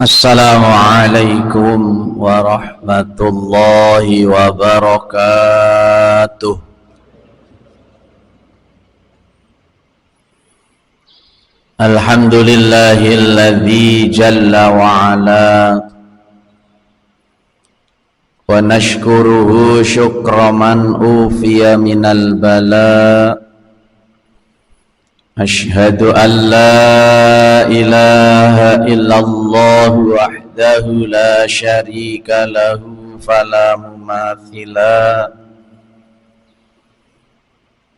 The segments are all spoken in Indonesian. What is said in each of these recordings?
Assalamualaikum warahmatullahi wabarakatuh. Alhamdulillahilladzi jalla wa ala wa nashkuruhu syukra man ufiya minal bala. Ashhadu an la ilaha illallah wahdahu la syarika lahu fala mumathila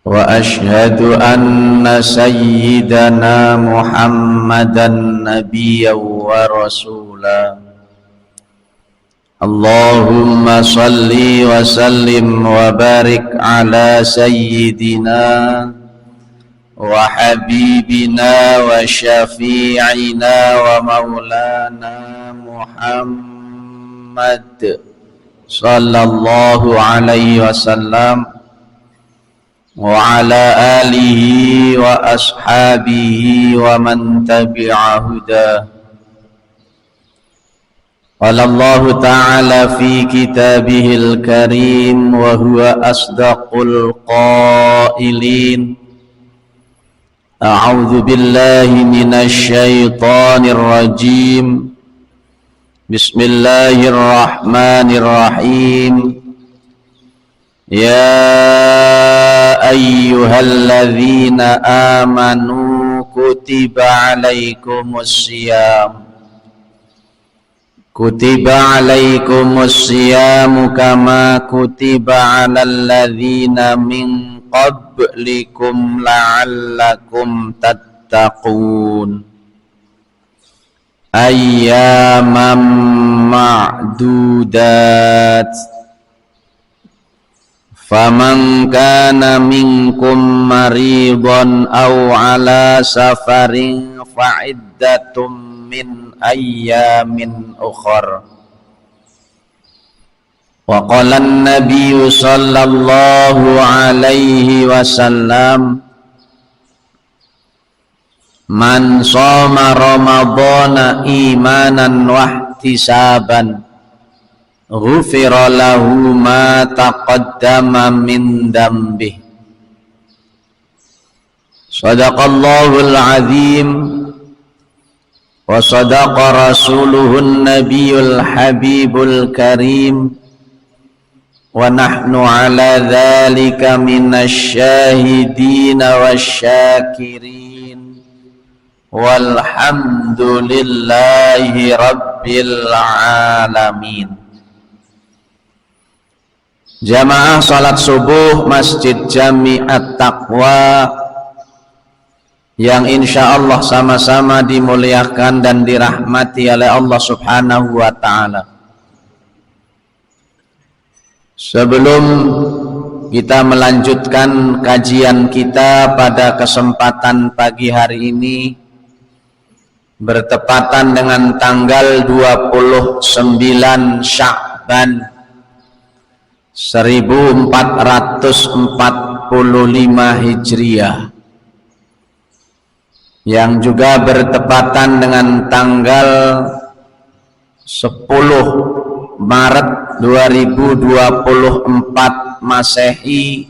wa ashhadu anna sayyidana Muhammadan nabiyyan wa rasula. Allahumma salli wa sallim wa barik ala sayyidina wa habibina wa syafi'ina wa maulana Muhammad sallallahu alaihi wasallam wa ala alihi wa ashabihi wa man tabi'a huda. Qala Allah ta'ala fi kitabihil karim wa huwa asdaqul qailin. A'udzu billahi minasy syaithanir rajim. Bismillahirrahmanirrahim. Ya ayyuhalladzina amanu kutiba alaikumus kama kutiba alal ladzina min qablikum la'allakum tattaqun. Ayyaman ma'dudat. Faman kana minkum maridan aw ala safarin fa'iddatum min ayyamin ukhra. Wa qala an-nabiyyu sallallahu alaihi wasallam, man shoma ramadhana imanan wa ihtisaban ghufira lahu ma taqaddama min dhanbihi. Shadaqallahul azim wa sadaqa rasuluhun nabiyyul habibul karim. Wa nahnu ala dhalika minasy syahidina wasyakirin walhamdulillahi rabbil alamin. Jamaah salat subuh Masjid Jami At-Taqwa yang insyaallah sama-sama dimuliakan dan dirahmati oleh Allah Subhanahu wa ta'ala. Sebelum kita melanjutkan kajian kita pada kesempatan pagi hari ini, bertepatan dengan tanggal 29 Sya'ban 1445 Hijriah, yang juga bertepatan dengan tanggal 10 Maret 2024 Masehi.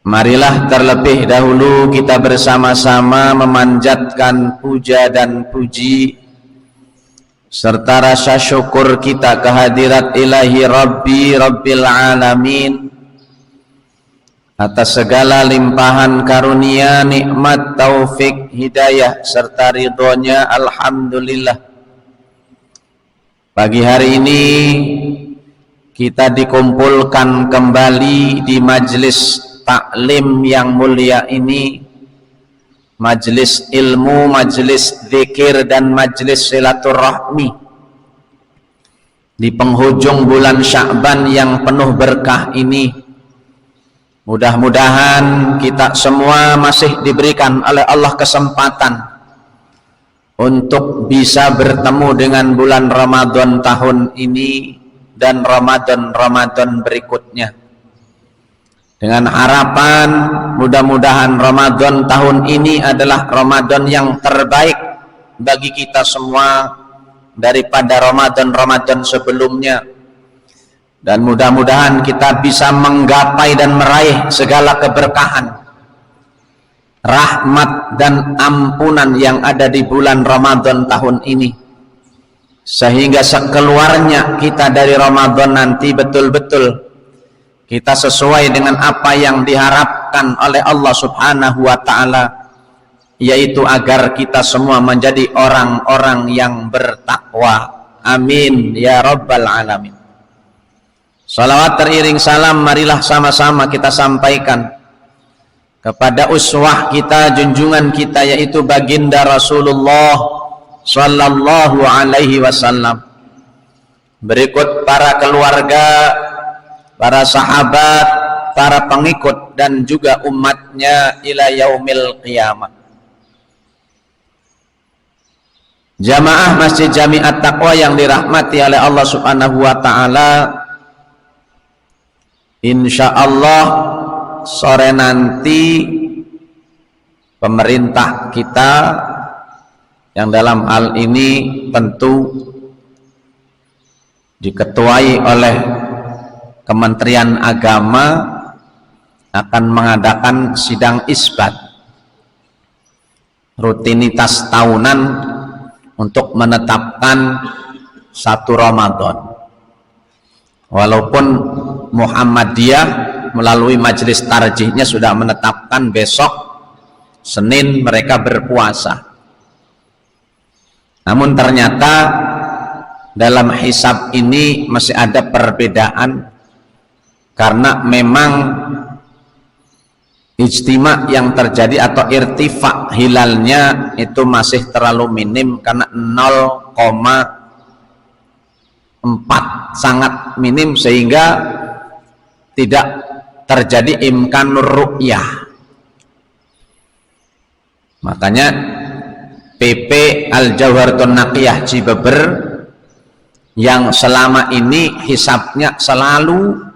Marilah terlebih dahulu kita bersama-sama memanjatkan puja dan puji serta rasa syukur kita kehadirat ilahi Rabbi Rabbil Alamin atas segala limpahan karunia, nikmat, taufik, hidayah serta ridhonya. Alhamdulillah, pagi hari ini kita dikumpulkan kembali di majelis taklim yang mulia ini, majelis ilmu, majelis zikir dan majelis silaturahmi di penghujung bulan Sya'ban yang penuh berkah ini. Mudah-mudahan kita semua masih diberikan oleh Allah kesempatan untuk bisa bertemu dengan bulan Ramadan tahun ini dan Ramadan berikutnya. dengan harapan mudah-mudahan Ramadan tahun ini adalah Ramadan yang terbaik bagi kita semua daripada Ramadan-Ramadan sebelumnya, dan mudah-mudahan kita bisa menggapai dan meraih segala keberkahan, rahmat dan ampunan yang ada di bulan Ramadan tahun ini, sehingga sekeluarnya kita dari Ramadan nanti betul-betul kita sesuai dengan apa yang diharapkan oleh Allah Subhanahu wa ta'ala, yaitu agar kita semua menjadi orang-orang yang bertakwa. Amin ya rabbal alamin. Salawat teriring salam marilah sama-sama kita sampaikan kepada uswah kita, junjungan kita, yaitu baginda Rasulullah sallallahu alaihi wasallam. Berikut para keluarga, para sahabat, para pengikut dan juga umatnya ila yaumil qiyamah. Jamaah Masjid Jami'at Taqwa yang dirahmati oleh Allah Subhanahu wa ta'ala, insyaallah sore nanti pemerintah kita yang dalam hal ini tentu diketuai oleh Kementerian Agama akan mengadakan sidang isbat rutinitas tahunan untuk menetapkan 1 Ramadan. Walaupun Muhammadiyah melalui majelis tarjihnya sudah menetapkan besok Senin mereka berpuasa, namun ternyata dalam hisab ini masih ada perbedaan, karena memang ijtima yang terjadi atau irtifa hilalnya itu masih terlalu minim, karena 0,4, sangat minim, sehingga tidak terjadi imkanur ru'yah. Makanya PP Al-Jawharatun Naqiyah Cibeber yang selama ini hisabnya selalu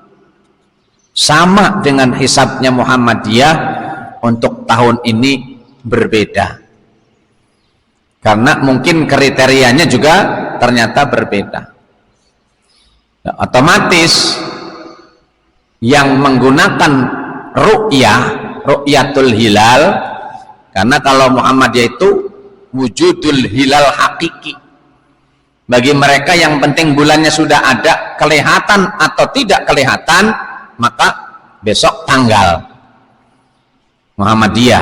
sama dengan hisabnya Muhammadiyah, untuk tahun ini berbeda, karena mungkin kriterianya juga ternyata berbeda. Nah, otomatis yang menggunakan ru'yatul hilal, karena kalau Muhammadiyah itu wujudul hilal hakiki, bagi mereka yang penting bulannya sudah ada, kelihatan atau tidak kelihatan, maka besok tanggal Muhammadiyah.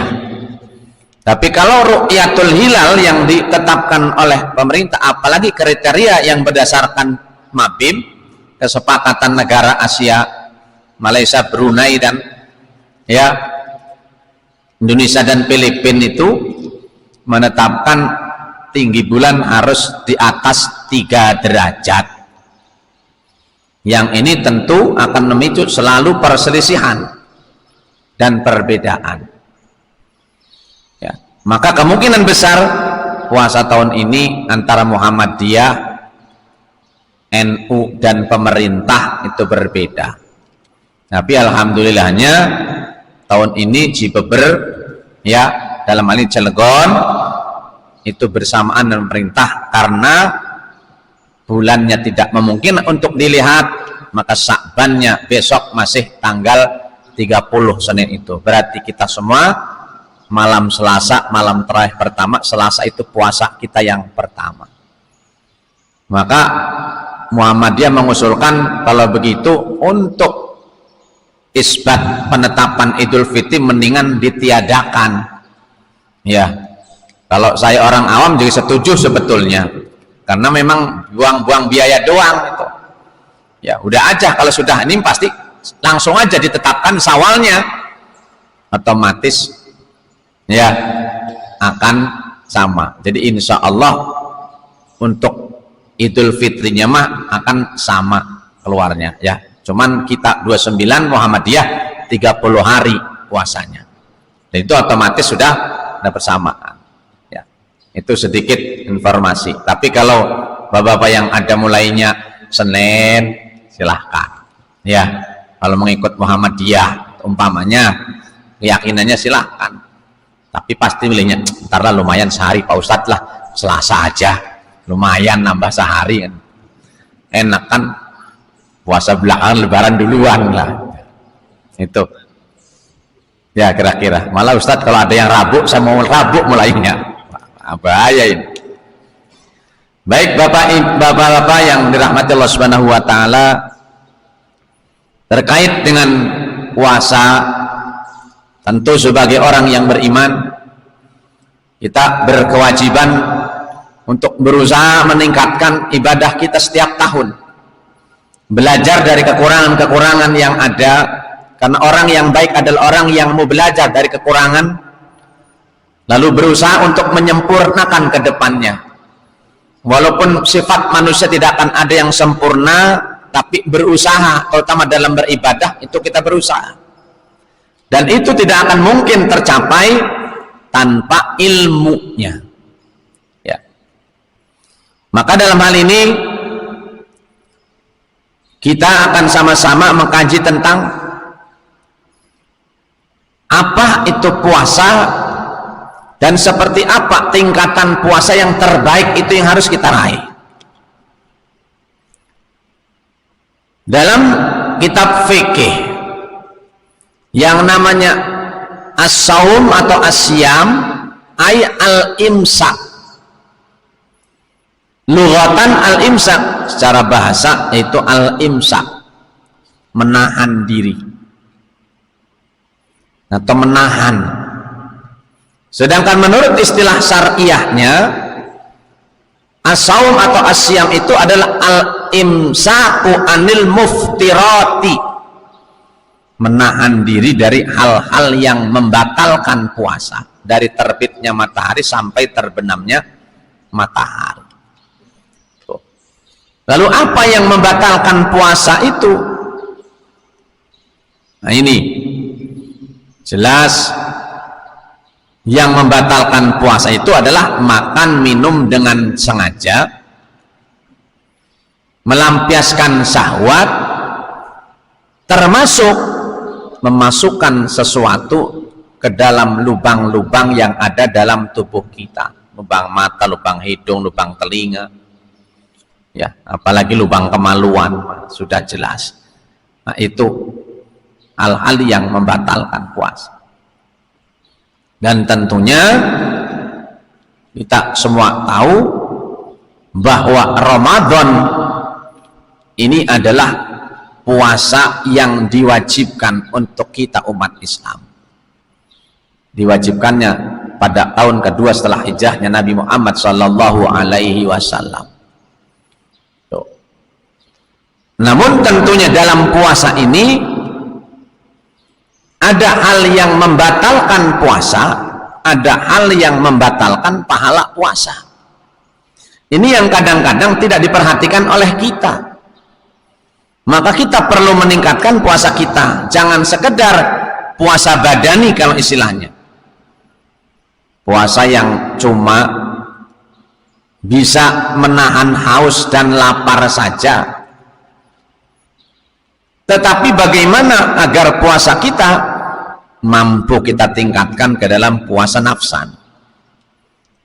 Tapi kalau ru'yatul hilal yang ditetapkan oleh pemerintah, apalagi kriteria yang berdasarkan MABIM, kesepakatan negara Asia, Malaysia, Brunei, dan ya Indonesia dan Filipina, itu menetapkan tinggi bulan harus di atas 3 derajat. Yang ini tentu akan memicu selalu perselisihan dan perbedaan. Ya, maka kemungkinan besar puasa tahun ini antara Muhammadiyah, NU dan pemerintah itu berbeda. Tapi alhamdulillahnya tahun ini Cibeber, ya dalam hal ini Cilegon, itu bersamaan dengan pemerintah, karena bulannya tidak memungkinkan untuk dilihat, maka Sya'bannya besok masih tanggal 30 Senin itu. Berarti kita semua malam Selasa, malam terakhir pertama Selasa itu puasa kita yang pertama. Maka Muhammadiyah mengusulkan kalau begitu untuk isbat penetapan Idul Fitri mendingan ditiadakan. Ya, kalau saya orang awam juga setuju sebetulnya, karena memang buang-buang biaya doang itu. Ya udah aja, kalau sudah ini pasti langsung aja ditetapkan Syawalnya, otomatis ya akan sama. Jadi insya Allah untuk Idul Fitrinya mah akan sama keluarnya ya. Cuman kita 29, Muhammadiyah 30 hari puasanya. Dan itu otomatis sudah ada persamaan. Ya. Itu sedikit informasi. Tapi kalau bapak-bapak yang ada mulainya Senin, silahkan. Ya, kalau mengikut Muhammadiyah umpamanya keyakinannya silahkan. Tapi pasti milihnya ntar lah lumayan sehari Pak Ustadz lah, Selasa aja, lumayan nambah sehari kan. Enak kan puasa belakangan, lebaran duluan lah. Itu ya kira-kira. Malah Ustadz kalau ada yang Rabu, saya mau Rabu mulainya. Bahaya ini. Baik bapak-bapak yang dirahmati Allah Subhanahu wa taala, terkait dengan puasa, tentu sebagai orang yang beriman kita berkewajiban untuk berusaha meningkatkan ibadah kita setiap tahun, belajar dari kekurangan-kekurangan yang ada, karena orang yang baik adalah orang yang mau belajar dari kekurangan lalu berusaha untuk menyempurnakan ke depannya. Walaupun sifat manusia tidak akan ada yang sempurna, tapi berusaha, terutama dalam beribadah itu kita berusaha, dan itu tidak akan mungkin tercapai tanpa ilmunya ya. Maka dalam hal ini kita akan sama-sama mengkaji tentang apa itu puasa dan seperti apa tingkatan puasa yang terbaik itu yang harus kita raih. Dalam kitab fikih yang namanya as-saum atau as-siyam ay al-imsak, lughatan al-imsak, secara bahasa yaitu al-imsak, menahan diri atau menahan. Sedangkan menurut istilah syariahnya as-saum atau as-siyam itu adalah al-imsaku anil muftirati, menahan diri dari hal-hal yang membatalkan puasa, dari terbitnya matahari sampai terbenamnya matahari. Lalu apa yang membatalkan puasa itu? Nah ini jelas, yang membatalkan puasa itu adalah makan minum dengan sengaja, melampiaskan syahwat, termasuk memasukkan sesuatu ke dalam lubang-lubang yang ada dalam tubuh kita, lubang mata, lubang hidung, lubang telinga ya, apalagi lubang kemaluan, sudah jelas. Nah itu hal-hal yang membatalkan puasa. Dan tentunya kita semua tahu bahwa Ramadan ini adalah puasa yang diwajibkan untuk kita umat Islam. Diwajibkannya pada tahun kedua setelah hijrahnya Nabi Muhammad sallallahu alaihi wasallam. Namun tentunya dalam puasa ini ada hal yang membatalkan puasa, ada hal yang membatalkan pahala puasa. Ini yang kadang-kadang tidak diperhatikan oleh kita. Maka kita perlu meningkatkan puasa kita. Jangan sekedar puasa badani kalau istilahnya. Puasa yang cuma bisa menahan haus dan lapar saja. Tetapi bagaimana agar puasa kita mampu kita tingkatkan ke dalam puasa nafsan,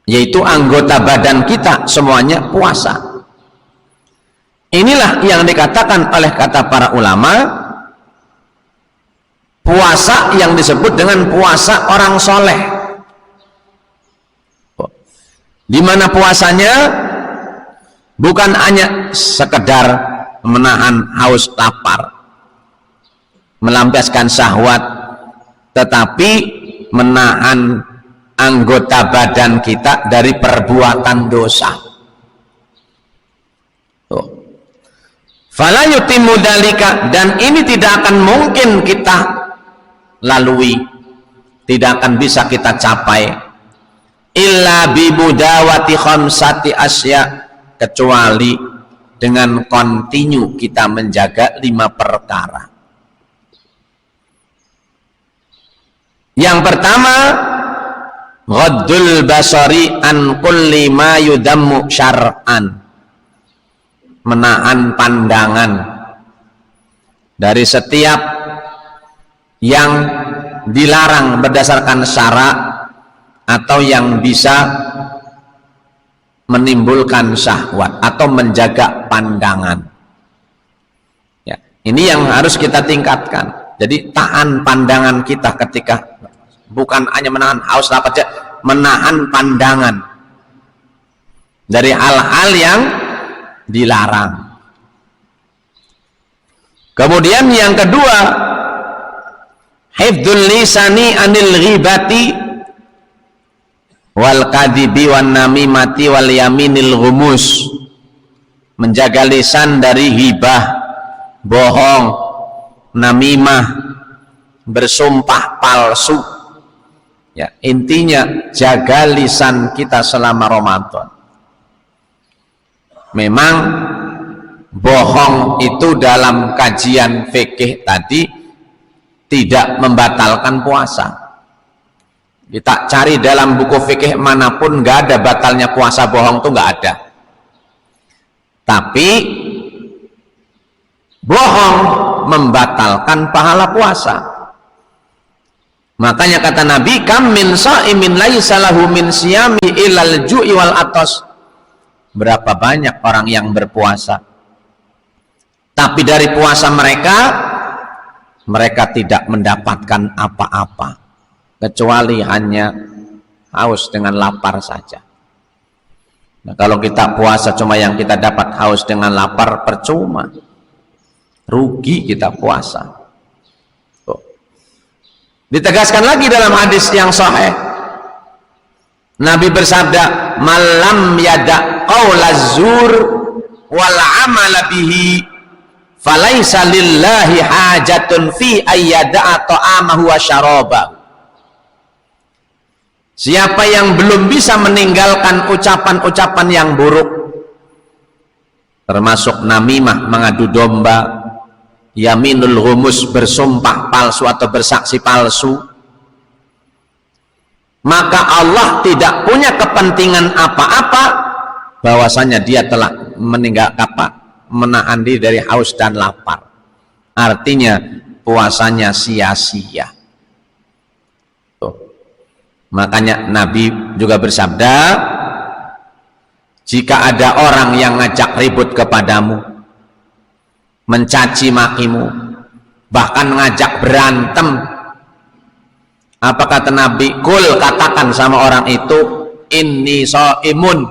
yaitu anggota badan kita semuanya puasa. Inilah yang dikatakan oleh kata para ulama, puasa yang disebut dengan puasa orang soleh. Di mana puasanya bukan hanya sekedar menahan haus lapar, melampiaskan syahwat, tetapi menahan anggota badan kita dari perbuatan dosa. Fala yutimmu dzalika, dan ini tidak akan mungkin kita lalui, tidak akan bisa kita capai, illa bi mudawati khamsati asya, kecuali dengan kontinu kita menjaga 5 perkara. Yang pertama, ghaddul basari an kulli ma yudammu syar'an, menahan pandangan dari setiap yang dilarang berdasarkan syara atau yang bisa menimbulkan syahwat atau menjaga pandangan. Ya, ini yang harus kita tingkatkan. Jadi tahan pandangan kita ketika, bukan hanya menahan haus lapar, menahan pandangan dari hal-hal yang dilarang. Kemudian yang kedua, hifdzul lisani anil ghibati wal kadibi wan namimati wal yaminil ghumus, menjaga lisan dari hibah, bohong, namimah, bersumpah palsu. Ya, intinya jaga lisan kita selama Ramadan. Memang bohong itu dalam kajian fikih tadi tidak membatalkan puasa. Kita cari dalam buku fikih manapun nggak ada batalnya puasa bohong, tuh nggak ada. Tapi bohong membatalkan pahala puasa. Makanya kata Nabi, kam min sha'imin laisa lahu min siyami ilal ju'i wal atas. Berapa banyak orang yang berpuasa, tapi dari puasa mereka tidak mendapatkan apa-apa kecuali hanya haus dengan lapar saja. Nah, kalau kita puasa cuma yang kita dapat haus dengan lapar, percuma, rugi kita puasa. Ditegaskan lagi dalam hadis yang sahih, Nabi bersabda, malam yada qaulaz zur wal amala bihi falaisa lillahi hajatun fi ayyada'a ta'amahu wa syarabahu. Siapa yang belum bisa meninggalkan ucapan-ucapan yang buruk, termasuk namimah, mengadu domba, yaminul ghumus, bersumpah palsu atau bersaksi palsu, maka Allah tidak punya kepentingan apa-apa bahwasanya dia telah menahan diri dari haus dan lapar. Artinya puasanya sia-sia. Makanya Nabi juga bersabda, jika ada orang yang ngajak ribut kepadamu, mencaci makimu, bahkan ngajak berantem, apa kata Nabi? Kul, katakan sama orang itu, inni shaimun,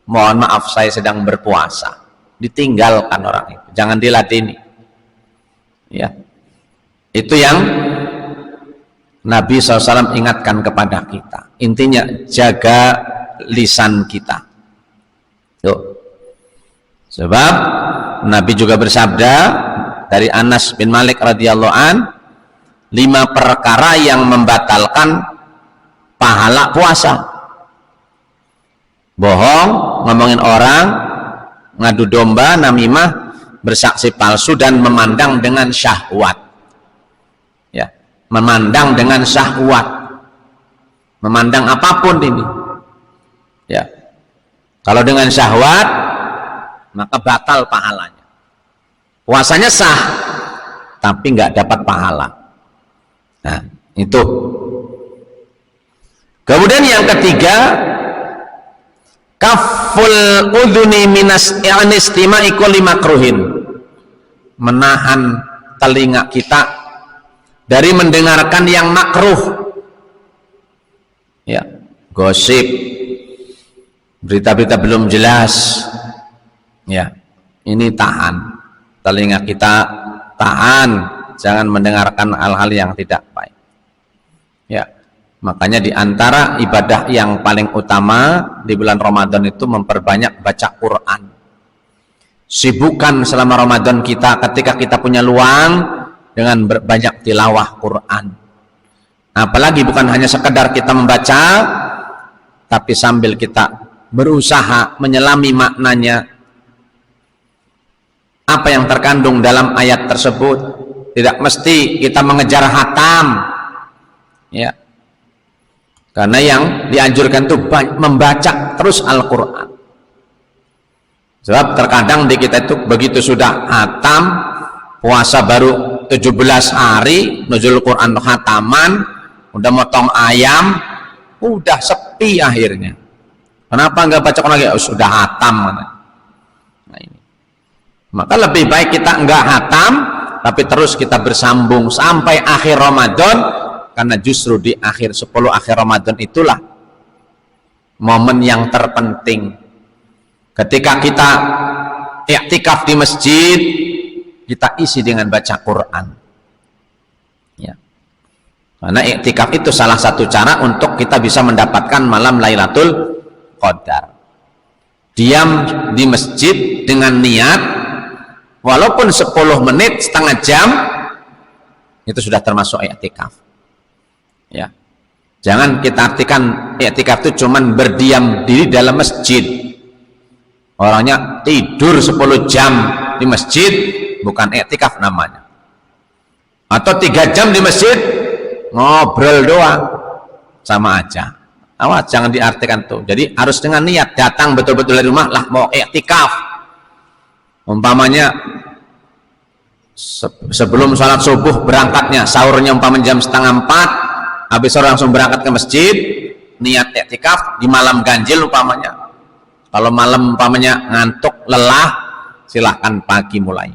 mohon maaf saya sedang berpuasa. Ditinggalkan orang itu, jangan diladeni. Ya, itu yang Nabi SAW ingatkan kepada kita. Intinya jaga lisan kita. Tuh. Sebab Nabi juga bersabda dari Anas bin Malik radhiyallahu an, 5 perkara yang membatalkan pahala puasa: bohong, ngomongin orang, ngadu domba, namimah, bersaksi palsu, dan memandang dengan syahwat. Ya, memandang dengan syahwat, memandang apapun ini. Ya, kalau dengan syahwat maka batal pahalanya. Puasanya sah, tapi nggak dapat pahala. Nah, itu. Kemudian yang ketiga, kaful udhuni minas i'anistima'i kulli makruhin, menahan telinga kita dari mendengarkan yang makruh. Ya, gosip, berita-berita belum jelas. Ya, ini tahan telinga kita, tahan, jangan mendengarkan hal-hal yang tidak baik. Ya, makanya di antara ibadah yang paling utama di bulan Ramadan itu memperbanyak baca Quran. Sibukkan selama Ramadan kita, ketika kita punya luang, dengan berbanyak tilawah Quran. Apalagi bukan hanya sekedar kita membaca, tapi sambil kita berusaha menyelami maknanya, apa yang terkandung dalam ayat tersebut. Tidak mesti kita mengejar hatam, ya, karena yang dianjurkan itu membaca terus Al-Quran. Sebab terkadang di kita itu begitu sudah hatam, puasa baru 17 hari, nuzul Quran hataman, udah motong ayam, udah sepi akhirnya. Kenapa nggak baca Quran lagi? Oh, sudah hatam. Nah, ini. Maka lebih baik kita nggak hatam, tapi terus kita bersambung sampai akhir Ramadan, karena justru di akhir 10 akhir Ramadan itulah momen yang terpenting. Ketika kita i'tikaf di masjid, kita isi dengan baca Quran. Ya. Karena i'tikaf itu salah satu cara untuk kita bisa mendapatkan malam Lailatul Qadar. Diam di masjid dengan niat, walaupun 10 menit, setengah jam, itu sudah termasuk i'tikaf. Ya. Jangan kita artikan i'tikaf itu cuman berdiam diri dalam masjid. Orangnya tidur 10 jam di masjid, bukan i'tikaf namanya. Atau 3 jam di masjid ngobrol doang, sama aja. Awas, jangan diartikan tuh. Jadi harus dengan niat, datang betul-betul dari rumah lah mau i'tikaf. Umpamanya sebelum sholat subuh berangkatnya, sahurnya umpamanya jam 3:30, habis sahur langsung berangkat ke masjid, niat i'tikaf di malam ganjil umpamanya. Kalau malam umpamanya ngantuk, lelah, silahkan pagi mulai.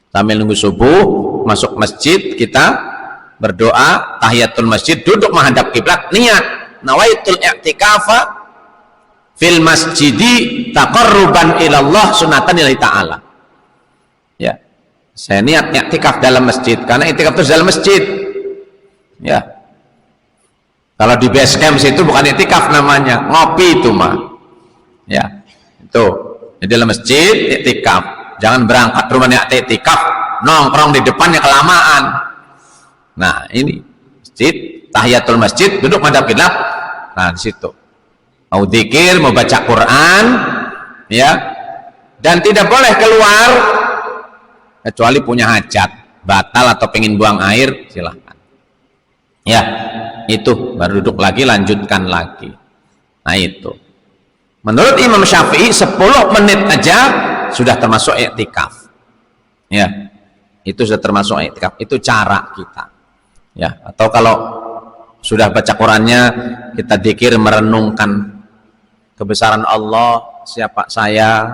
Sambil nunggu subuh, masuk masjid, kita berdoa, tahiyatul masjid, duduk menghadap kiblat, niat, nawaitul i'tikafa fil masjidi taqarruban ilallah sunatan lillahi ta'ala. Ya, saya niat i'tikaf dalam masjid, karena i'tikaf itu dalam masjid. Ya, kalau di base camp situ bukan i'tikaf namanya, ngopi itu mah. Ya, itu di dalam masjid i'tikaf. Jangan berangkat rumahnya i'tikaf nongkrong di depannya kelamaan. Nah, ini masjid, tahiyatul masjid, duduk madhab kiblat. Nah, di situ mau dzikir, mau baca Quran, ya, dan tidak boleh keluar kecuali punya hajat, batal atau pengen buang air, silahkan. Ya, itu baru duduk lagi, lanjutkan lagi. Nah, itu menurut Imam Syafi'i 10 menit aja sudah termasuk i'tikaf. Ya, itu sudah termasuk i'tikaf. Itu cara kita. Ya, atau kalau sudah baca Qurannya, kita dzikir merenungkan kebesaran Allah, siapa saya,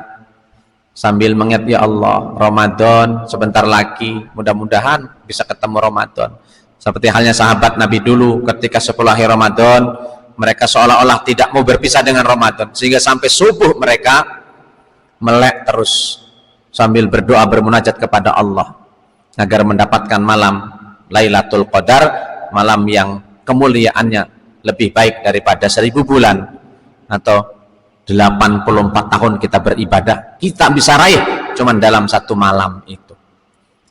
sambil mengingat, ya Allah, Ramadan sebentar lagi, mudah-mudahan bisa ketemu Ramadan. Seperti halnya sahabat Nabi dulu, ketika 10 akhir Ramadan, mereka seolah-olah tidak mau berpisah dengan Ramadan, sehingga sampai subuh mereka melek terus sambil berdoa, bermunajat kepada Allah agar mendapatkan malam Lailatul Qadar, malam yang kemuliaannya lebih baik daripada 1000 bulan atau 84 tahun kita beribadah. Kita bisa raih cuman dalam satu malam itu.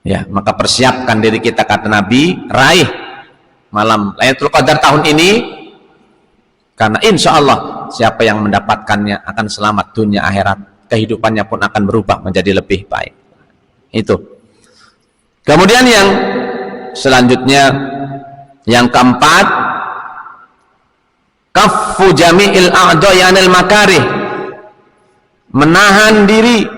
Ya, maka persiapkan diri kita, kata Nabi, raih malam Lailatul Qadar tahun ini, karena insya Allah siapa yang mendapatkannya akan selamat dunia akhirat, kehidupannya pun akan berubah menjadi lebih baik. Itu. Kemudian yang selanjutnya, yang keempat, kaffu jami'il a'dha'i 'anil makarih, menahan diri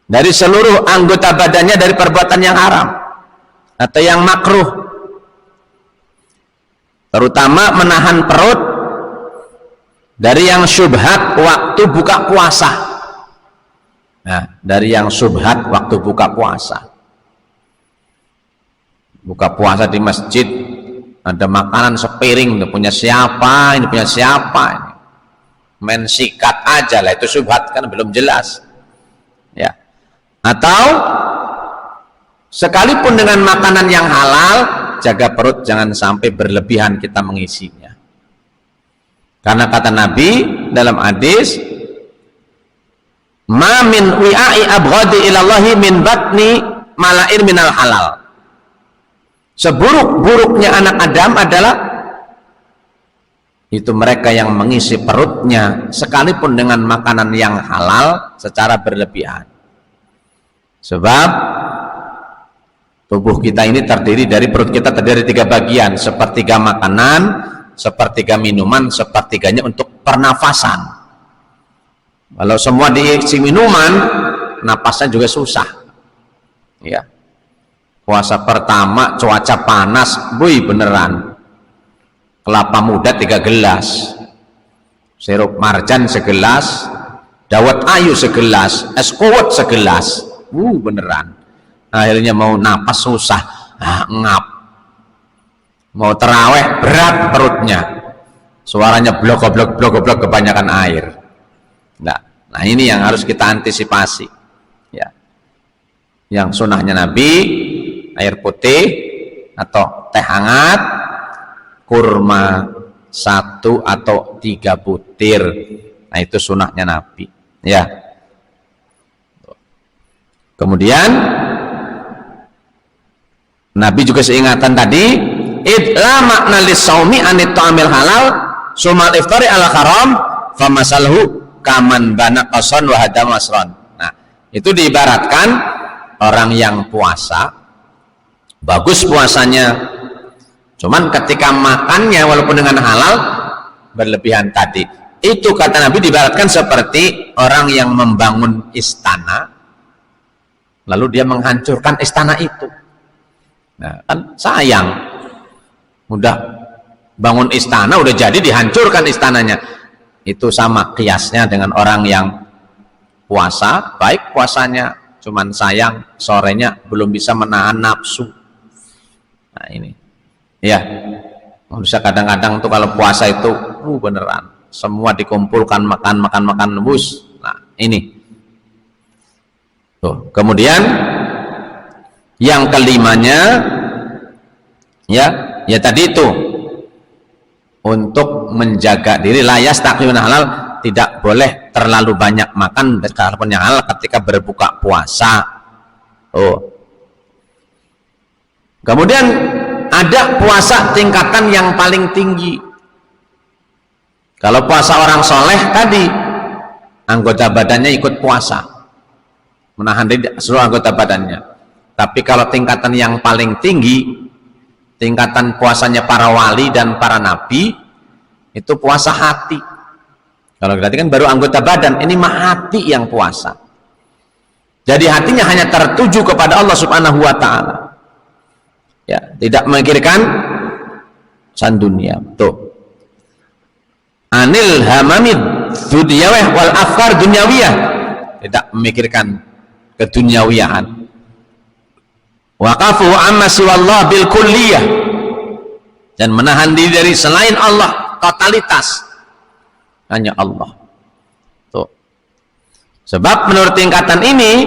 dari seluruh anggota badannya dari perbuatan yang haram atau yang makruh, terutama menahan perut dari yang syubhat waktu buka puasa. Nah, dari yang syubhat waktu buka puasa. Buka puasa di masjid, ada makanan sepiring, ini punya siapa, ini punya siapa, ini main sikat aja lah, itu syubhat, kan belum jelas. Ya. Atau sekalipun dengan makanan yang halal, jaga perut, jangan sampai berlebihan kita mengisinya. Karena kata Nabi dalam hadis, ma min wi'a'i abghadi ilallahi min batni mala'in minal halal. Seburuk-buruknya anak Adam adalah itu mereka yang mengisi perutnya sekalipun dengan makanan yang halal secara berlebihan. Sebab tubuh kita ini terdiri dari, perut kita terdiri dari 3 bagian, sepertiga makanan, sepertiga minuman, sepertiganya untuk pernafasan. Kalau semua diisi minuman, napasnya juga susah. Ya. Puasa pertama cuaca panas, buih beneran. Kelapa muda 3 gelas. sirup marjan segelas, dawet ayu segelas, es kuwet segelas. Beneran. Akhirnya mau napas susah, ngap. Mau terawih berat perutnya. Suaranya blok kebanyakan air. Nah ini yang harus kita antisipasi. Ya. Yang sunnahnya Nabi, air putih atau teh hangat, kurma 1 atau 3 butir. Nah itu sunnahnya Nabi. Ya. Kemudian Nabi juga seingatan tadi, la makna lisaumi anit ta'amil halal sumal iftari ala haram famasalhu kaman bana qason wa hadam asron. Nah itu diibaratkan orang yang puasa, bagus puasanya, cuman ketika makannya walaupun dengan halal berlebihan tadi. Itu kata Nabi diibaratkan seperti orang yang membangun istana lalu dia menghancurkan istana itu. Nah kan sayang, udah bangun istana udah jadi dihancurkan istananya. Itu sama kiasnya dengan orang yang puasa, baik puasanya, cuman sayang sorenya belum bisa menahan nafsu. Nah ini ya, bisa kadang-kadang tuh kalau puasa itu beneran semua dikumpulkan makan nebus. Nah ini tuh. Kemudian yang kelimanya ya tadi itu untuk menjaga diri, layas takliyun halal, tidak boleh terlalu banyak makan sekalipun yang halal ketika berbuka puasa. Kemudian ada puasa tingkatan yang paling tinggi. Kalau puasa orang soleh tadi anggota badannya ikut puasa, menahan diri seluruh anggota badannya. Tapi kalau tingkatan yang paling tinggi, tingkatan puasanya para wali dan para nabi, itu puasa hati. Kalau berarti kan baru anggota badan, ini mah hati yang puasa. Jadi hatinya hanya tertuju kepada Allah Subhanahu wa ta'ala. Ya, tidak memikirkan urusan dunia. Tuh. Anil hamamid dunyawiyah wal afkar dunyawiyah. Tidak memikirkan kedunyawiyahan. Waqafu amma siwallah bil kulliyah, dan menahan diri dari selain Allah totalitas, hanya Allah. Tuh. Sebab menurut tingkatan ini,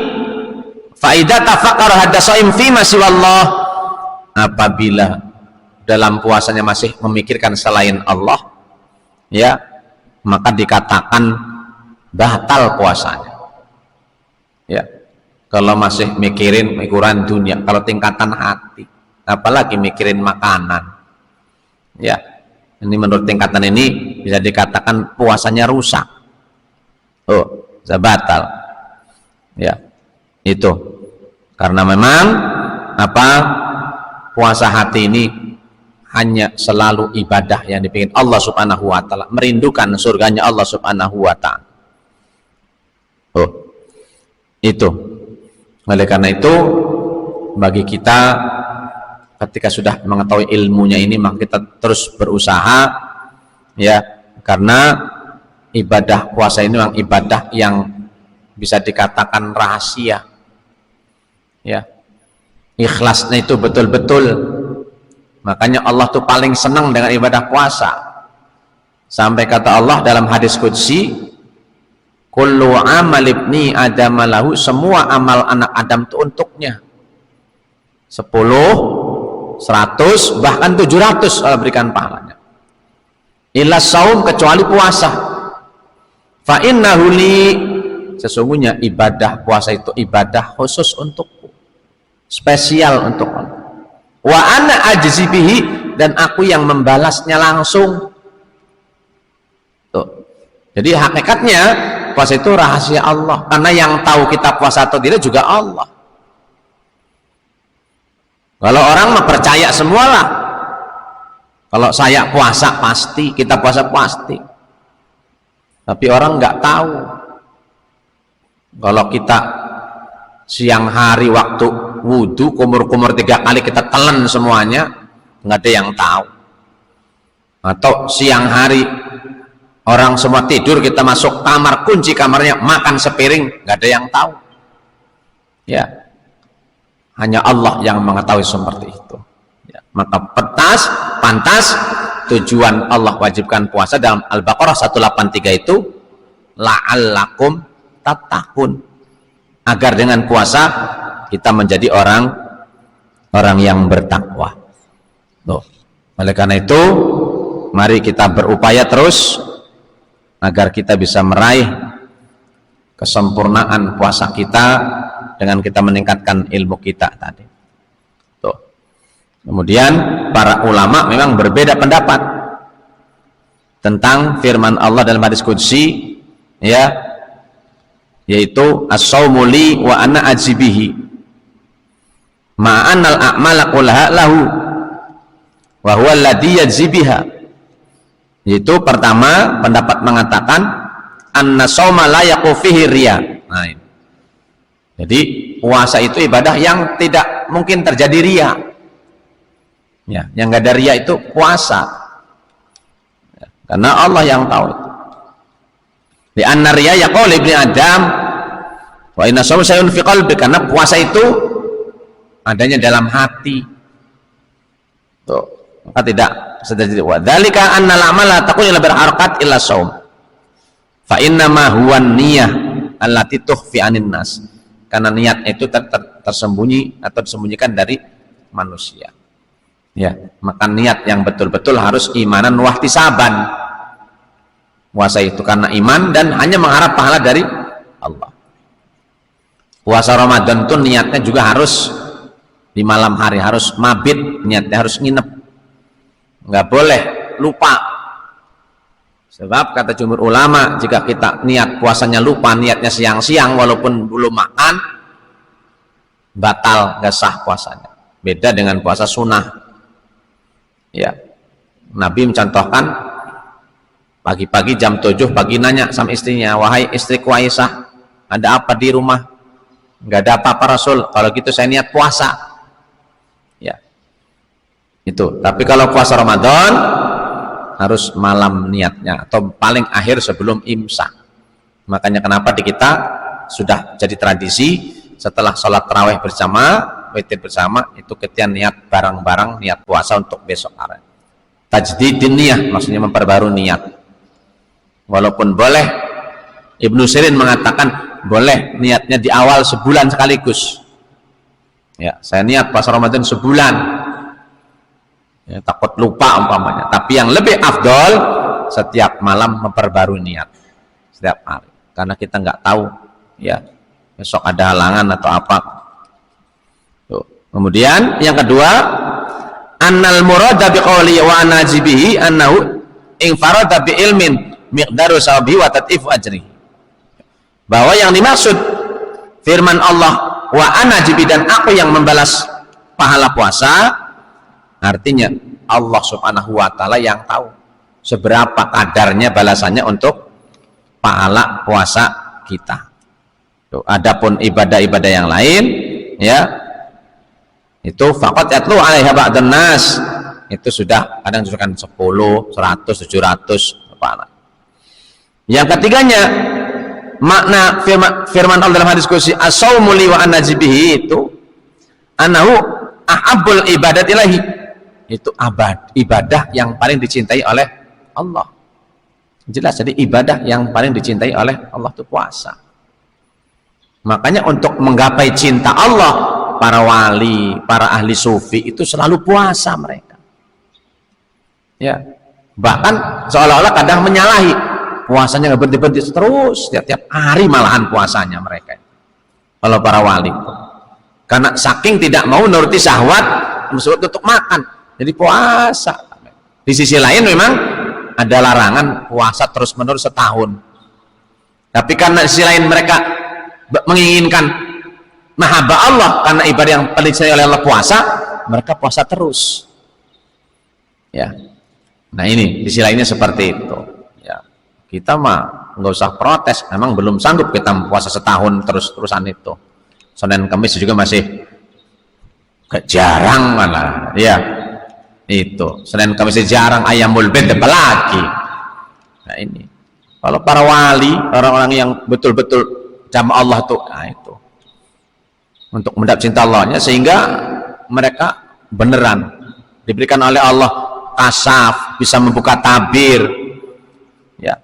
faidah tafakkar hadasaim fi ma siwallah, apabila dalam puasanya masih memikirkan selain Allah, ya, maka dikatakan batal puasanya. Ya. Kalau masih mikirin dunia, kalau tingkatan hati, apalagi mikirin makanan, ya, ini menurut tingkatan ini bisa dikatakan puasanya rusak, bisa batal, ya, itu karena memang puasa hati ini hanya selalu ibadah yang dipingin Allah Subhanahu wa ta'ala, merindukan surganya Allah Subhanahu wa ta'ala. Itu. Oleh karena itu, bagi kita ketika sudah mengetahui ilmunya ini, maka kita terus berusaha, ya, karena ibadah puasa ini memang ibadah yang bisa dikatakan rahasia, ya, ikhlasnya itu betul-betul. Makanya Allah tuh paling senang dengan ibadah puasa, sampai kata Allah dalam hadis qudsi, kullu amal ibni adam lahu, semua amal anak Adam itu untuknya. 10, 100, bahkan 700 Allah berikan pahalanya. Illa saum, kecuali puasa. Fa innahu li, sesungguhnya ibadah puasa itu ibadah khusus untukku, spesial untuk Allah. Wa ana ajzi bihi, dan aku yang membalasnya langsung. Tuh. Jadi hakikatnya puasa itu rahasia Allah, karena yang tahu kita puasa atau tidak juga Allah. Kalau orang mah percaya semualah, kalau saya puasa pasti, kita puasa pasti, tapi orang nggak tahu. Kalau kita siang hari waktu wudhu kumur-kumur 3 kali kita telan semuanya, nggak ada yang tahu. Atau siang hari Orang semua tidur, kita masuk kamar, kunci kamarnya, makan sepiring, nggak ada yang tahu. Ya, hanya Allah yang mengetahui seperti itu. Ya, maka pantas tujuan Allah wajibkan puasa dalam Al-Baqarah 183 itu la'allakum tattaqun, agar dengan puasa kita menjadi orang yang bertakwa. Tuh. Oleh karena itu, mari kita berupaya terus agar kita bisa meraih kesempurnaan puasa kita dengan kita meningkatkan ilmu kita tadi. Tuh. Kemudian para ulama memang berbeda pendapat tentang firman Allah dalam hadis qudsi, ya, yaitu as-shaumu li wa ana ajibihi ma'anal a'mala kullaha lahu wa huwa alladhi yajibiha. Yaitu pertama pendapat mengatakan anna shauma la yaqu fihi riya. Nah, ini. Jadi puasa itu ibadah yang tidak mungkin terjadi riya. Ya, yang enggak ada riya itu puasa. Ya, karena Allah yang tahu itu. Di anna riya yaqul ibni Adam wa inna shauma sayun fi qalbi, karena puasa itu adanya dalam hati. Tuh, maka tidak sedari wa dzalika anna al-amala takun ila berharakat illa shaum fa inna ma huwa niyyah allati tukhfi anin nas, karena niat itu tersembunyi atau disembunyikan dari manusia. Ya, maka niat yang betul-betul harus imanan wahtisaban. Puasa itu karena iman dan hanya mengharap pahala dari Allah. Puasa Ramadan itu niatnya juga harus di malam hari, harus mabit, niatnya harus nginep, nggak boleh lupa. Sebab kata jumhur ulama, jika kita niat puasanya lupa, niatnya siang-siang walaupun belum makan, batal, nggak sah puasanya. Beda dengan puasa sunnah. Ya, Nabi mencontohkan pagi-pagi jam 7 pagi nanya sama istrinya, wahai istriku Aisyah, ada apa di rumah? Nggak ada apa-apa Rasul, kalau gitu saya niat puasa. Ya, itu. Tapi kalau puasa Ramadan harus malam niatnya atau paling akhir sebelum imsak. Makanya kenapa di kita sudah jadi tradisi setelah sholat tarawih bersama, witir bersama, itu kita niat bareng-bareng niat puasa untuk besok hari. Tajdidin niyah, maksudnya memperbarui niat. Walaupun boleh, Ibnu Sirin mengatakan boleh niatnya di awal sebulan sekaligus. Ya, saya niat puasa Ramadan sebulan. Ya, takut lupa umpamanya. Tapi yang lebih afdol setiap malam memperbarui niat setiap hari, karena kita nggak tahu ya besok ada halangan atau apa. Tuh. Kemudian yang kedua, annal murada biqauli wa anajibihi annahu in farada bi ilmin miqdaru sawabihi wa tatifu ajrihi, bahwa yang dimaksud firman Allah wa anajibi, dan aku yang membalas pahala puasa, artinya Allah subhanahu wa ta'ala yang tahu seberapa kadarnya balasannya untuk pahala puasa kita. Tuh, adapun ibadah-ibadah yang lain ya itu faqat yatlu alaiha ba'dan nas, itu sudah kadang kan 10, 100, 700 pahala. Yang ketiganya, makna firman Allah dalam hadis qudsi as-shaumu li wa anajibihi, itu anahu ahabbul ibadat ilahi, itu ibadah yang paling dicintai oleh Allah. Jelas, jadi ibadah yang paling dicintai oleh Allah itu puasa. Makanya untuk menggapai cinta Allah, para wali, para ahli sufi itu selalu puasa mereka. Ya, bahkan seolah-olah kadang menyalahi, puasanya nggak berhenti-berhenti terus, tiap-tiap hari malahan puasanya mereka. Kalau para wali, karena saking tidak mau nuruti syahwat untuk makan, jadi puasa. Di sisi lain memang ada larangan puasa terus-menerus setahun. Tapi karena di sisi lain mereka menginginkan mahabbah Allah, karena ibadah yang paling dicintai oleh Allah puasa, mereka puasa terus. Ya. Nah ini di sisi lainnya seperti itu. Ya. Kita mah nggak usah protes, memang belum sanggup kita puasa setahun terus-terusan itu. Senin Kamis juga masih jarang malah. Ya. Itu Senin Kamis jarang, ayamul bid apalagi. Nah ini Kalau para wali, orang-orang yang betul-betul jamaah Allah tuh, nah itu untuk mendapat cinta Allahnya, sehingga mereka beneran diberikan oleh Allah kasaf, bisa membuka tabir, ya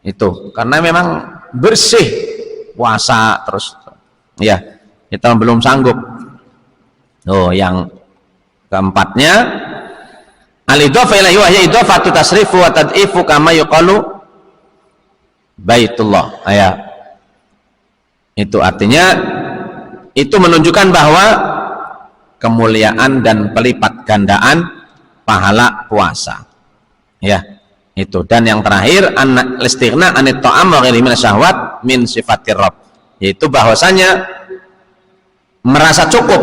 itu karena memang bersih puasa terus, ya kita belum sanggup. Oh, yang keempatnya al-idhofah ilaihi wa hiya idhofatu tasrifu wa tad'ifu kama yuqalu Baitullah. Ya. Itu artinya itu menunjukkan bahwa kemuliaan dan pelipat gandaan pahala puasa. Ya, itu. Dan yang terakhir al-istighna 'anit ta'am wa ghairihi minasyahwat min sifatir rabb. Yaitu bahwasanya merasa cukup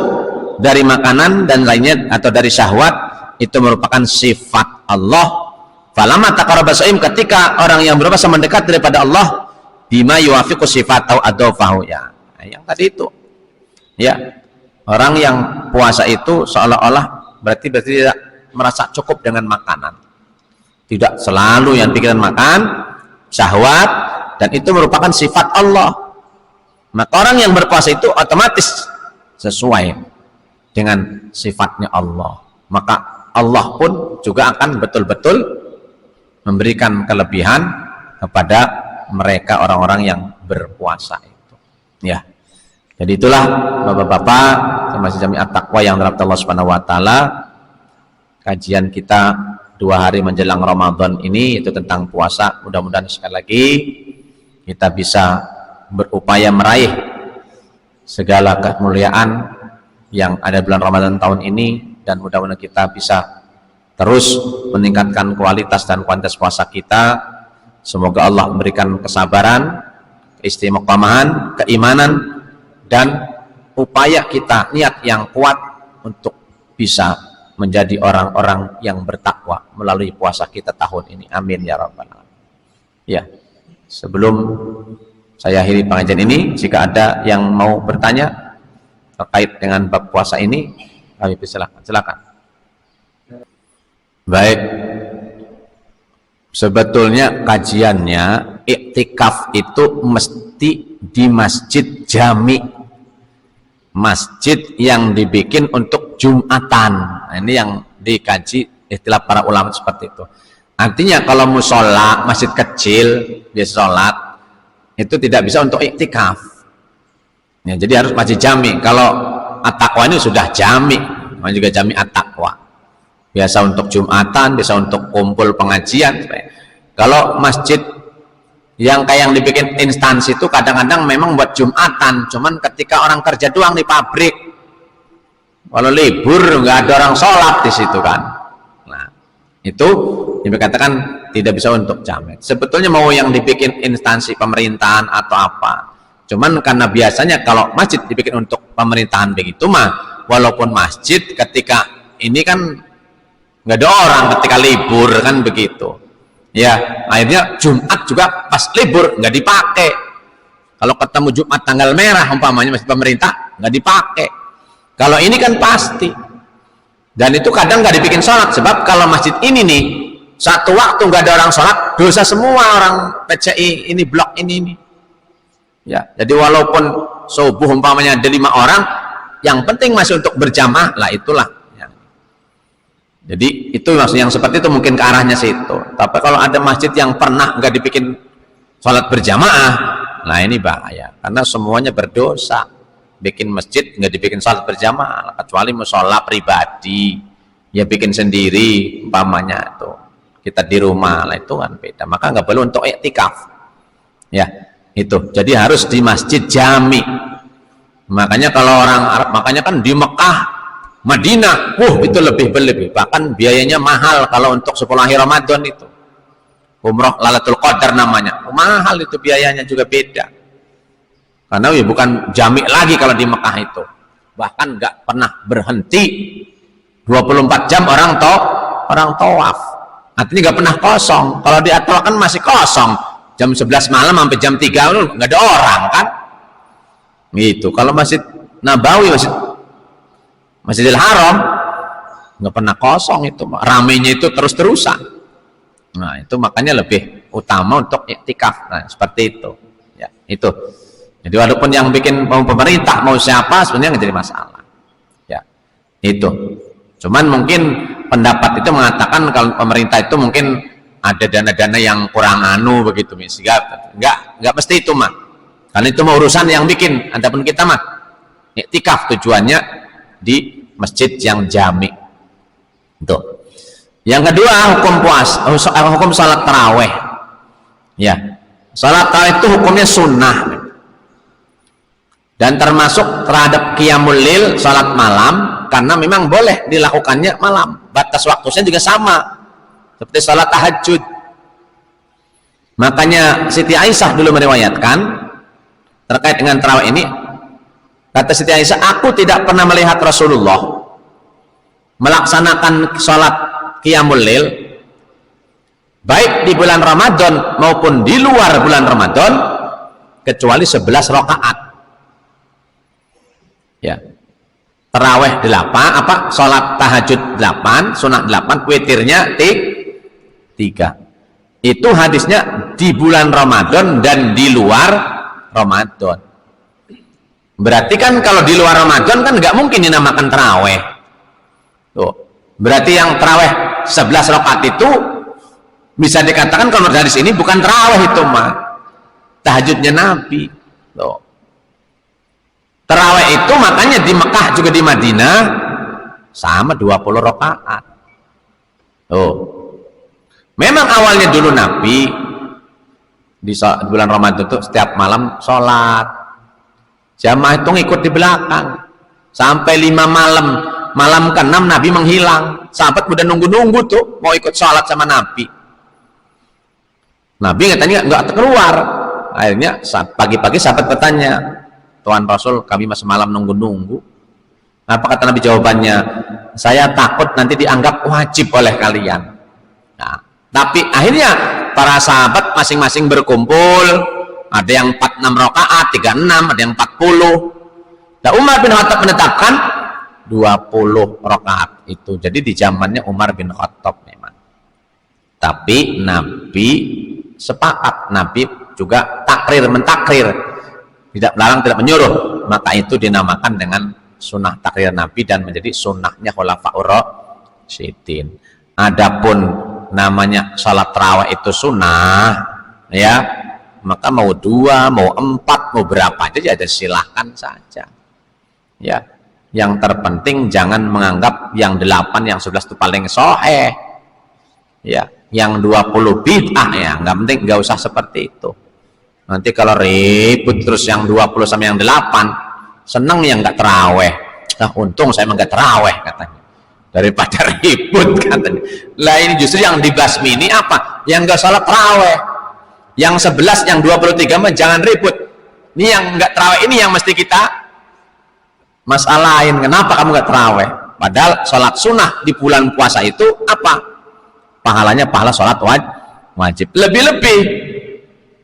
dari makanan dan lainnya atau dari syahwat itu merupakan sifat Allah. Falamma taqarraba shaim, ketika orang yang berpuasa mendekat daripada Allah bima yuwafiqu sifatahu adzafahu, ya. Yang tadi itu. Ya. Orang yang puasa itu seolah-olah berarti tidak merasa cukup dengan makanan. Tidak selalu yang pikiran makan, syahwat, dan itu merupakan sifat Allah. Maka orang yang berpuasa itu otomatis sesuai dengan sifatnya Allah. Maka Allah pun juga akan betul-betul memberikan kelebihan kepada mereka orang-orang yang berpuasa itu. Ya. Jadi itulah Bapak-bapak masih Jami'at Taqwa yang dirahmati Allah Subhanahu wa taala. Kajian kita 2 hari menjelang Ramadan ini itu tentang puasa. Mudah-mudahan sekali lagi kita bisa berupaya meraih segala kemuliaan yang ada bulan Ramadan tahun ini, dan mudah-mudahan kita bisa terus meningkatkan kualitas dan kuantitas puasa kita. Semoga Allah memberikan kesabaran, keistiqomahan, keimanan, dan upaya kita, niat yang kuat untuk bisa menjadi orang-orang yang bertakwa melalui puasa kita tahun ini. Amin ya rabbal alamin. Ya, sebelum saya akhiri pengajian ini, jika ada yang mau bertanya terkait dengan bab puasa ini, kami silakan. Baik, sebetulnya kajiannya iktikaf itu mesti di masjid jami, masjid yang dibikin untuk Jumatan. Nah, ini yang dikaji istilah para ulama seperti itu. Artinya kalau musola masjid kecil biasa sholat itu tidak bisa untuk iktikaf. Ya, jadi harus masjid jami. Kalau at-taqwa ini sudah jami, namanya juga jami at-taqwa. Biasa untuk Jumatan, biasa untuk kumpul pengajian. Kalau masjid yang kayak yang dibikin instansi itu kadang-kadang memang buat Jumatan, cuman ketika orang kerja doang di pabrik, kalau libur nggak ada orang sholat di situ kan. Nah, itu dikatakan tidak bisa untuk jamet. Sebetulnya mau yang dibikin instansi pemerintahan atau apa, cuman karena biasanya kalau masjid dibikin untuk pemerintahan begitu mah, walaupun masjid ketika ini kan nggak ada orang ketika libur kan begitu, ya akhirnya Jumat juga pas libur nggak dipakai. Kalau ketemu Jumat tanggal merah umpamanya masjid pemerintah nggak dipakai. Kalau ini kan pasti, dan itu kadang nggak dibikin sholat, sebab kalau masjid ini nih satu waktu nggak ada orang sholat, dosa semua orang PCI ini, blok ini. Ya, jadi walaupun subuh umpamanya ada 5 orang, yang penting masih untuk berjamaah lah, itulah. Jadi itu maksudnya yang seperti itu mungkin ke arahnya situ. Tapi kalau ada masjid yang pernah nggak dibikin sholat berjamaah, nah ini bahaya, karena semuanya berdosa. Bikin masjid nggak dibikin sholat berjamaah, kecuali mushola pribadi, ya bikin sendiri, umpamanya itu kita di rumah, lah itu kan beda. Maka nggak perlu untuk iktikaf. Ya itu. Jadi harus di masjid jami. Makanya kalau orang Arab, makanya kan di Mekah, Madinah, itu lebih berlebih, bahkan biayanya mahal. Kalau untuk 10 hari Ramadan itu umroh Lailatul Qadar namanya, mahal itu biayanya juga beda, karena ya bukan jami lagi kalau di Mekah itu, bahkan nggak pernah berhenti 24 jam orang tawaf, artinya nggak pernah kosong. Kalau di Atwa kan masih kosong jam 11 malam sampai jam 3 nggak ada orang kan gitu. Kalau Masjid Nabawi, Masjidil Haram nggak pernah kosong, itu ramenya itu terus-terusan. Nah itu makanya lebih utama untuk iktikaf. Nah, seperti itu. Ya, itu. Jadi walaupun yang bikin mau pemerintah mau siapa sebenarnya nggak jadi masalah. Ya, itu. Cuman mungkin pendapat itu mengatakan kalau pemerintah itu mungkin ada dana-dana yang kurang begitu, sehingga nggak mesti itu mah. Karena itu mau urusan yang bikin. Adapun kita mah iktikaf tujuannya di masjid yang jami. Itu. Yang kedua hukum salat taraweh. Ya, salat taraweh itu hukumnya sunnah dan termasuk terhadap qiyamul lail, salat malam, karena memang boleh dilakukannya malam. Batas waktunya juga sama seperti salat tahajud. Makanya Siti Aisyah dulu meriwayatkan terkait dengan taraweh ini, kata Siti Aisyah, aku tidak pernah melihat Rasulullah melaksanakan salat qiyamul lail baik di bulan Ramadan maupun di luar bulan Ramadan kecuali 11 rakaat. Ya. Taraweh 8, salat tahajud 8, sunah 8, witirnya 3. Itu hadisnya di bulan Ramadan dan di luar Ramadan. Berarti kan kalau di luar Ramadan kan nggak mungkin dinamakan taraweh. Tuh. Berarti yang taraweh 11 rakaat itu bisa dikatakan kalau dari sini bukan taraweh, itu mah tahajudnya Nabi. Tuh. Taraweh itu makanya di Mekah juga di Madinah sama 20 rakaat. Tuh. Memang awalnya dulu Nabi di bulan Ramadan itu setiap malam sholat, jamaah itu ngikut di belakang sampai 5 malam. Malam ke-6 Nabi menghilang, sahabat udah nunggu-nunggu tuh mau ikut sholat sama Nabi. Nabi katanya nggak keluar. Akhirnya pagi-pagi sahabat bertanya, Tuhan Rasul, kami masih malam nunggu-nunggu. Apa kata Nabi jawabannya? Saya takut nanti dianggap wajib oleh kalian. Nah, tapi akhirnya para sahabat masing-masing berkumpul, ada yang 46 rakaat, 36, ada yang 40. Nah, Umar bin Khattab menetapkan 20 rakaat itu. Jadi di zamannya Umar bin Khattab memang. Tapi Nabi sepakat, Nabi juga mentakrir, tidak melarang, tidak menyuruh, maka itu dinamakan dengan sunnah takrir Nabi dan menjadi sunnahnya khulafaur rasyidin. Adapun namanya salat tarawih itu sunnah, ya, maka mau 2, mau 4, mau berapa aja ada, silahkan saja. Ya, yang terpenting jangan menganggap yang 8, yang 11 itu paling sahih. Ya, yang 20 bid'ah, ya nggak penting, nggak usah seperti itu. Nanti kalau ribut terus yang 20 sama yang 8, seneng yang nggak teraweh. Nah, untung saya nggak teraweh katanya, daripada ribut katanya. Lah ini justru yang dibasmi ini apa? Yang nggak salat teraweh. Yang 11, yang 23 mah jangan ribut. Ini yang nggak teraweh ini yang mesti kita masalahin. Kenapa kamu nggak teraweh? Padahal sholat sunnah di bulan puasa itu apa? Pahalanya pahala sholat wajib. Lebih-lebih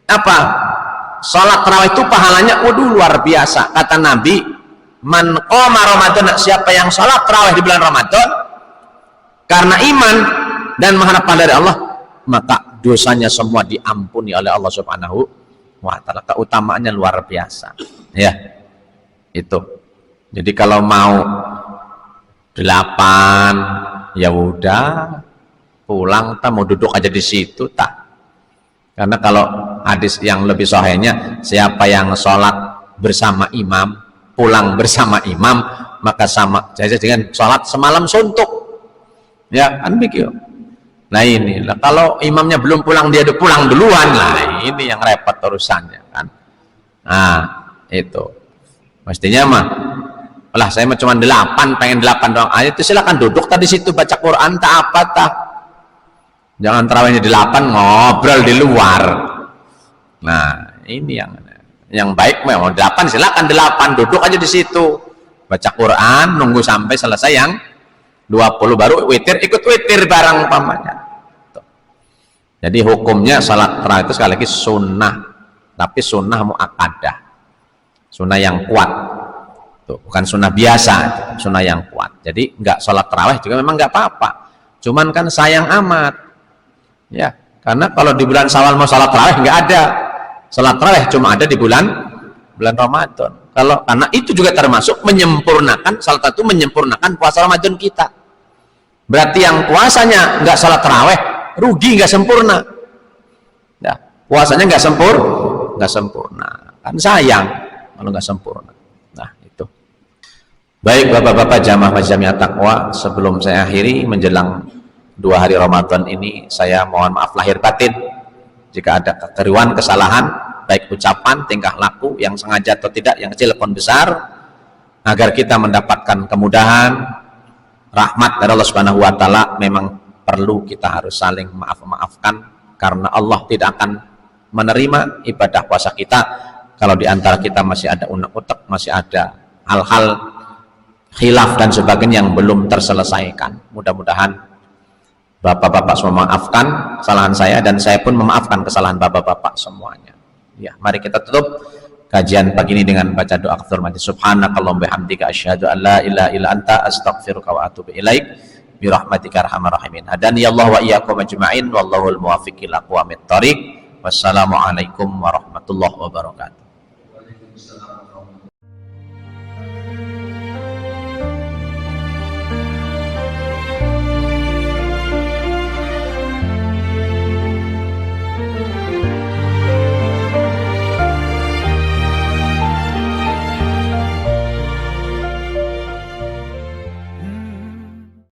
apa? Sholat tarawih itu pahalanya luar biasa. Kata Nabi, man qoma Ramadan, siapa yang sholat tarawih di bulan Ramadan karena iman dan mengharap pahala dari Allah, maka dosanya semua diampuni oleh Allah Subhanahu wa ta'ala. Keutamaannya luar biasa. Ya, itu. Jadi kalau mau 8, ya udah pulang, mau duduk aja di situ tak. Karena kalau hadis yang lebih sahihnya, siapa yang sholat bersama imam, pulang bersama imam, maka sama saja dengan sholat semalam suntuk. Ya kan begitu. Nah ini, kalau imamnya belum pulang, dia udah pulang duluan, lah ini yang repot urusannya kan. Nah itu mestinya mah, lah saya mah cuma 8, pengen 8 doang. Itu silakan duduk tadi situ baca Quran tak apa tak. Jangan terawihnya di 8 ngobrol di luar. Nah ini yang baik mau 8 silakan 8 duduk aja di situ baca Quran, nunggu sampai selesai yang 20 baru witir, ikut witir bareng pamannya. Jadi hukumnya salat tarawih itu sekali lagi sunnah, tapi sunnah muakkadah, sunnah yang kuat. Tuh, bukan sunnah biasa, sunnah yang kuat. Jadi nggak sholat tarawih juga memang nggak apa-apa, cuman kan sayang amat, ya Karena kalau di bulan Syawal mau salat tarawih nggak ada. Salat tarawih cuma ada di bulan Ramadan. Karena itu juga termasuk menyempurnakan, salah satu menyempurnakan puasa Ramadan kita. Berarti yang puasanya nggak salat tarawih rugi, nggak sempurna. Ya, puasanya nggak sempurna. Kan sayang kalau nggak sempurna. Nah itu. Baik bapak-bapak jamaah Majami'at Taqwa, sebelum saya akhiri menjelang 2 hari Ramadan ini, saya mohon maaf lahir batin jika ada kekeliruan, kesalahan, baik ucapan, tingkah laku yang sengaja atau tidak, yang kecil pun besar, agar kita mendapatkan kemudahan, rahmat dari Allah Subhanahu wa taala. Memang perlu kita harus saling maaf-maafkan, karena Allah tidak akan menerima ibadah puasa kita kalau di antara kita masih ada unek-unek, masih ada hal-hal khilaf dan sebagainya yang belum terselesaikan. Mudah-mudahan bapak-bapak semua memaafkan kesalahan saya, dan saya pun memaafkan kesalahan bapak-bapak semuanya. Ya, mari kita tutup kajian pagi ini dengan baca doa kafaratul majlis. Subhanakallahumma bihamdika asyhadu an la ilaha illa anta astaghfiruka wa atubu ilaik bi rahmatika arhamar rahimin. Hadani Allah wa iyyakum ajma'in wallahul muwaffiq ila aqwamit thoriq. Wassalamualaikum warahmatullahi wabarakatuh.